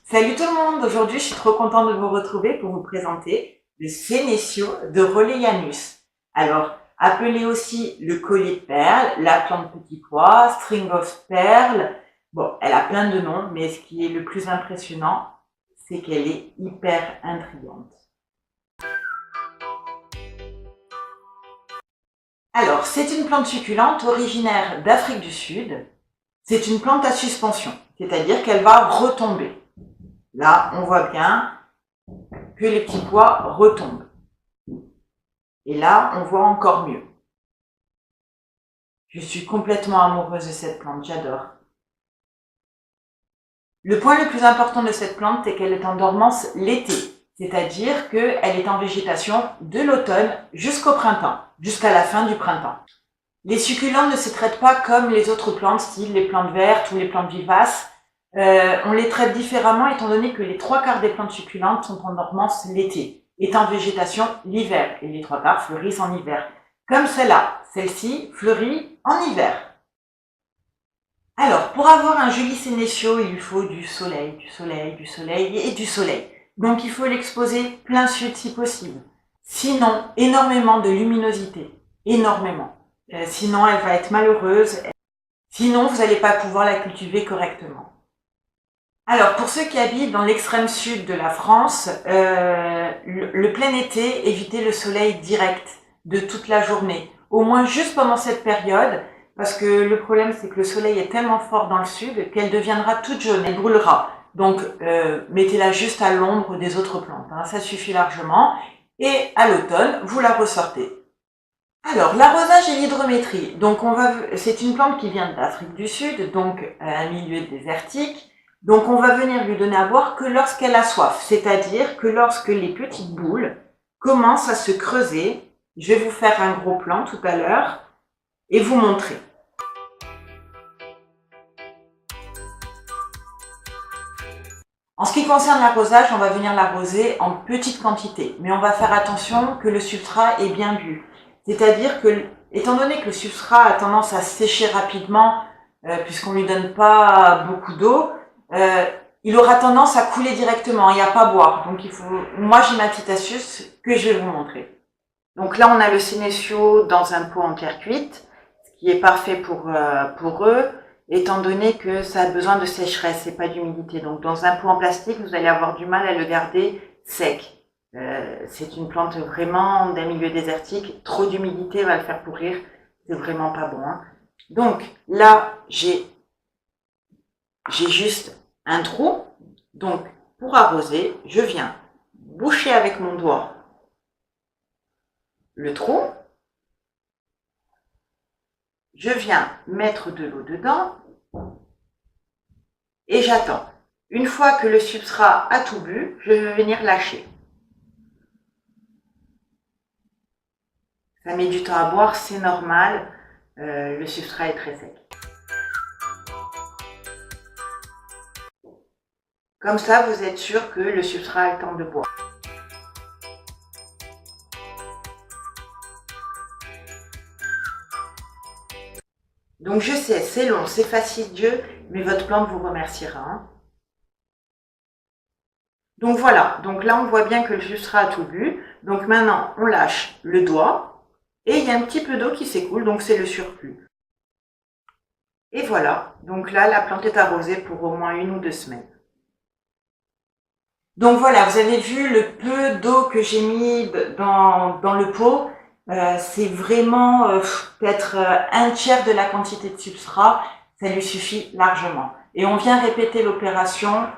Salut tout le monde, aujourd'hui je suis trop contente de vous retrouver pour vous présenter le sénécio de Rolleianus. Alors, appelé aussi le collier de perles, la plante petit pois, string of pearl. Bon, elle a plein de noms, mais ce qui est le plus impressionnant, c'est qu'elle est hyper intrigante. Alors, c'est une plante succulente originaire d'Afrique du Sud. C'est une plante à suspension, c'est-à-dire qu'elle va retomber. Là, on voit bien que les petits pois retombent. Et là, on voit encore mieux. Je suis complètement amoureuse de cette plante, j'adore. Le point le plus important de cette plante, c'est qu'elle est en dormance l'été. C'est-à-dire qu'elle est en végétation de l'automne jusqu'au printemps, jusqu'à la fin du printemps. Les succulents ne se traitent pas comme les autres plantes, style les plantes vertes ou les plantes vivaces. On les traite différemment étant donné que les 3/4 des plantes succulentes sont en dormance l'été, est en végétation l'hiver, et les 3/4 fleurissent en hiver. Comme celle-là, celle-ci fleurit en hiver. Alors, pour avoir un joli sénécio, il lui faut du soleil, du soleil, du soleil et du soleil. Donc il faut l'exposer plein sud si possible. Sinon, énormément de luminosité, énormément. Sinon, elle va être malheureuse. Sinon, vous n'allez pas pouvoir la cultiver correctement. Alors, pour ceux qui habitent dans l'extrême sud de la France, le plein été, évitez le soleil direct de toute la journée. Au moins juste pendant cette période, parce que le problème, c'est que le soleil est tellement fort dans le sud qu'elle deviendra toute jaune, elle brûlera. Donc, mettez-la juste à l'ombre des autres plantes, hein, ça suffit largement. Et à l'automne, vous la ressortez. Alors, l'arrosage et l'hydrométrie. Donc, c'est une plante qui vient d'Afrique du Sud, donc un milieu désertique. Donc, on va venir lui donner à boire que lorsqu'elle a soif, c'est-à-dire que lorsque les petites boules commencent à se creuser. Je vais vous faire un gros plan tout à l'heure et vous montrer. En ce qui concerne l'arrosage, on va venir l'arroser en petite quantité, mais on va faire attention que le substrat est bien bu. C'est-à-dire que, étant donné que le substrat a tendance à sécher rapidement, puisqu'on lui donne pas beaucoup d'eau, il aura tendance à couler directement et à pas boire. Donc moi j'ai ma petite astuce que je vais vous montrer. Donc là on a le sénécio dans un pot en terre cuite, ce qui est parfait pour eux, étant donné que ça a besoin de sécheresse et pas d'humidité. Donc dans un pot en plastique, vous allez avoir du mal à le garder sec. C'est une plante vraiment d'un milieu désertique. Trop d'humidité va le faire pourrir. C'est vraiment pas bon. Hein. Donc là, j'ai juste un trou. Donc pour arroser, je viens boucher avec mon doigt le trou. Je viens mettre de l'eau dedans et j'attends. Une fois que le substrat a tout bu, je vais venir lâcher. Ça met du temps à boire, c'est normal, le substrat est très sec. Comme ça, vous êtes sûr que le substrat a le temps de boire. Donc je sais, c'est long, c'est fastidieux, mais votre plante vous remerciera. Hein. Donc voilà, donc là on voit bien que le substrat a tout bu. Donc maintenant on lâche le doigt. Et il y a un petit peu d'eau qui s'écoule, donc c'est le surplus. Et voilà, donc là, la plante est arrosée pour au moins 1 ou 2 semaines. Donc voilà, vous avez vu le peu d'eau que j'ai mis dans le pot. C'est vraiment peut-être 1/3 de la quantité de substrat. Ça lui suffit largement. Et on vient répéter l'opération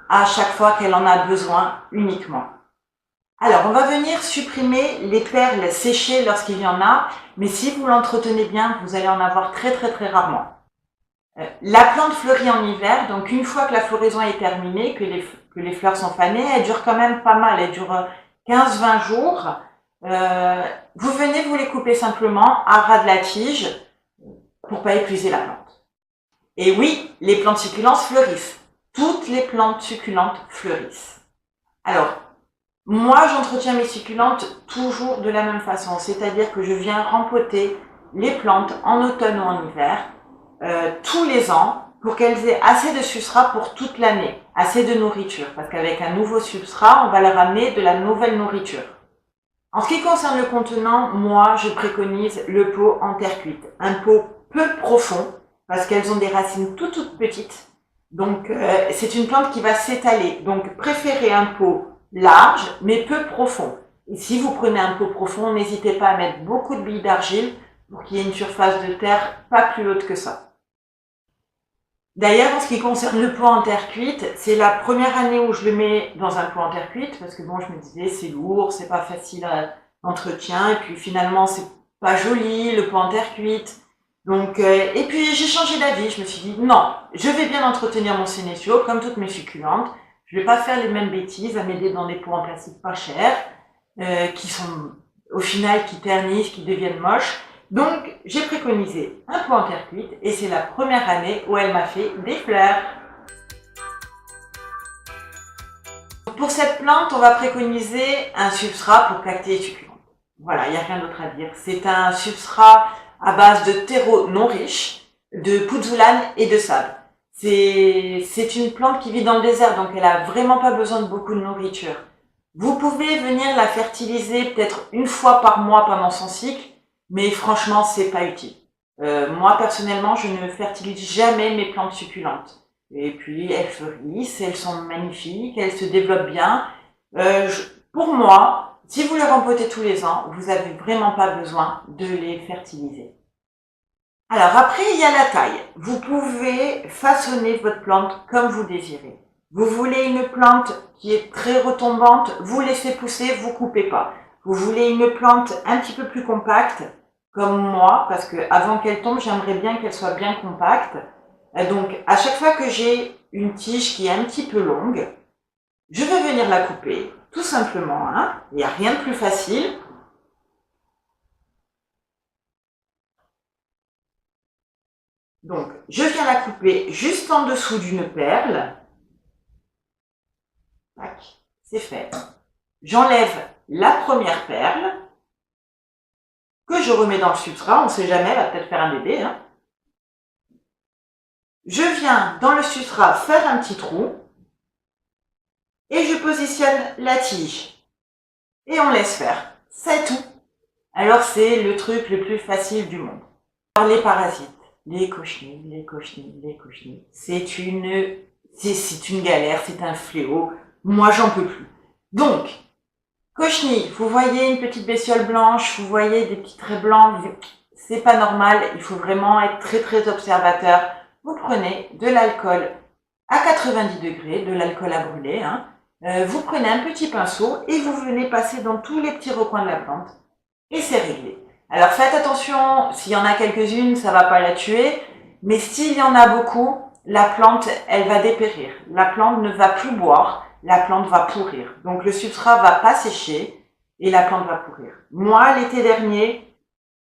à chaque fois qu'elle en a besoin uniquement. Alors, on va venir supprimer les perles séchées lorsqu'il y en a, mais si vous l'entretenez bien, vous allez en avoir très très très rarement. La plante fleurit en hiver, donc une fois que la floraison est terminée, que les fleurs sont fanées, elle dure quand même pas mal, elle dure 15-20 jours. Vous venez vous les couper simplement à ras de la tige pour pas épuiser la plante. Et oui, les plantes succulentes fleurissent. Toutes les plantes succulentes fleurissent. Alors, moi, j'entretiens mes succulentes toujours de la même façon, c'est-à-dire que je viens rempoter les plantes en automne ou en hiver, tous les ans, pour qu'elles aient assez de substrat pour toute l'année, assez de nourriture, parce qu'avec un nouveau substrat, on va leur amener de la nouvelle nourriture. En ce qui concerne le contenant, moi, je préconise le pot en terre cuite, un pot peu profond, parce qu'elles ont des racines toutes petites. Donc, c'est une plante qui va s'étaler. Donc, préférez un pot large, mais peu profond. Et si vous prenez un pot profond, n'hésitez pas à mettre beaucoup de billes d'argile pour qu'il y ait une surface de terre pas plus haute que ça. D'ailleurs, en ce qui concerne le pot en terre cuite, c'est la première année où je le mets dans un pot en terre cuite, parce que bon, je me disais, c'est lourd, c'est pas facile à l'entretien, et puis finalement, c'est pas joli, le pot en terre cuite. Donc, et puis j'ai changé d'avis, je me suis dit, non, je vais bien entretenir mon sénécio, comme toutes mes succulentes, je vais pas faire les mêmes bêtises à m'aider dans des pots en plastique pas chers, qui sont, au final, qui ternissent, qui deviennent moches. Donc, j'ai préconisé un pot en terre cuite et c'est la première année où elle m'a fait des fleurs. Pour cette plante, on va préconiser un substrat pour cactéies succulentes. Voilà, il n'y a rien d'autre à dire. C'est un substrat à base de terreau non riche, de pouzzolane et de sable. C'est une plante qui vit dans le désert, donc elle a vraiment pas besoin de beaucoup de nourriture. Vous pouvez venir la fertiliser peut-être une fois par mois pendant son cycle, mais franchement, c'est pas utile. Moi, personnellement, je ne fertilise jamais mes plantes succulentes. Et puis, elles fleurissent, elles sont magnifiques, elles se développent bien. Pour moi, si vous les rempotez tous les ans, vous n'avez vraiment pas besoin de les fertiliser. Alors après, il y a la taille. Vous pouvez façonner votre plante comme vous désirez. Vous voulez une plante qui est très retombante, vous laissez pousser, vous coupez pas. Vous voulez une plante un petit peu plus compacte, comme moi, parce que avant qu'elle tombe, j'aimerais bien qu'elle soit bien compacte. Donc, à chaque fois que j'ai une tige qui est un petit peu longue, je vais venir la couper, tout simplement. Hein. Il n'y a rien de plus facile. Donc, je viens la couper juste en dessous d'une perle. Tac, c'est fait. J'enlève la première perle, que je remets dans le substrat, on ne sait jamais, elle va peut-être faire un bébé. Hein. Je viens dans le substrat faire un petit trou, et je positionne la tige. Et on laisse faire. C'est tout. Alors c'est le truc le plus facile du monde. Alors les parasites, les cochenilles, c'est une galère, c'est un fléau. Moi j'en peux plus. Donc, cochenille, vous voyez une petite bestiole blanche, vous voyez des petits traits blancs, c'est pas normal, il faut vraiment être très observateur. Vous prenez de l'alcool à 90 degrés, de l'alcool à brûler, hein. Vous prenez un petit pinceau et vous venez passer dans tous les petits recoins de la plante et c'est réglé. Alors faites attention, s'il y en a quelques-unes, ça va pas la tuer, mais s'il y en a beaucoup, la plante, elle va dépérir. La plante ne va plus boire, la plante va pourrir. Donc le substrat va pas sécher et la plante va pourrir. Moi, l'été dernier,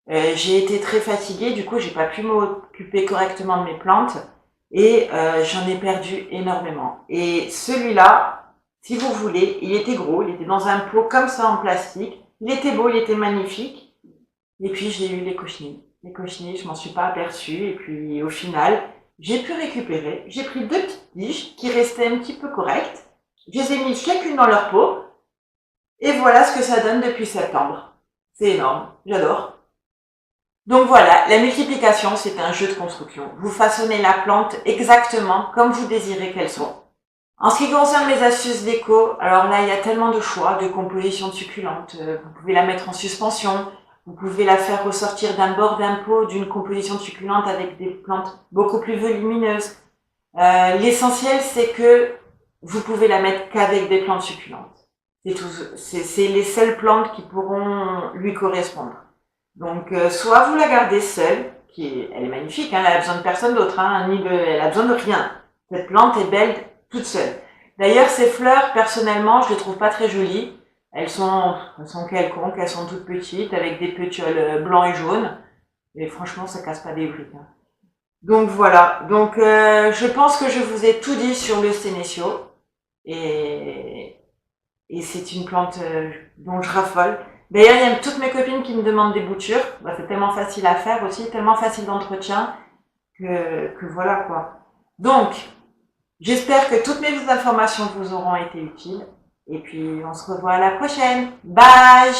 j'ai été très fatiguée, du coup j'ai pas pu m'occuper correctement de mes plantes et j'en ai perdu énormément. Et celui-là, si vous voulez, il était gros, il était dans un pot comme ça en plastique, il était beau, il était magnifique, et puis j'ai eu les cochenilles. Les cochenilles, je m'en suis pas aperçue, et puis au final, j'ai pu récupérer, j'ai pris 2 petites tiges qui restaient un petit peu correctes, je les ai mises chacune dans leur pot, et voilà ce que ça donne depuis septembre. C'est énorme, j'adore. Donc voilà, la multiplication, c'est un jeu de construction. Vous façonnez la plante exactement comme vous désirez qu'elle soit. En ce qui concerne les astuces déco, alors là, il y a tellement de choix, de compositions de succulentes. Vous pouvez la mettre en suspension, vous pouvez la faire ressortir d'un bord d'un pot d'une composition de succulente avec des plantes beaucoup plus volumineuses. L'essentiel, c'est que vous pouvelle la mettre qu'avec des plantes succulentes. C'est tout. C'est les seules plantes qui pourront lui correspondre. Donc, soit vous la gardez seule, elle est magnifique, hein, elle a besoin de personne d'autre, hein, elle a besoin de rien. Cette plante est belle toute seule. D'ailleurs, ces fleurs, personnellement, je les trouve pas très jolies. Elles sont quelconques, elles sont toutes petites, avec des pétioles blancs et jaunes. Et franchement, ça casse pas des briques. Hein. Donc voilà. Donc, je pense que je vous ai tout dit sur le sénécio. Et c'est une plante dont je raffole. D'ailleurs, il y a toutes mes copines qui me demandent des boutures. Bah, c'est tellement facile à faire aussi, tellement facile d'entretien que voilà quoi. Donc, j'espère que toutes mes informations vous auront été utiles. Et puis, on se revoit à la prochaine. Bye!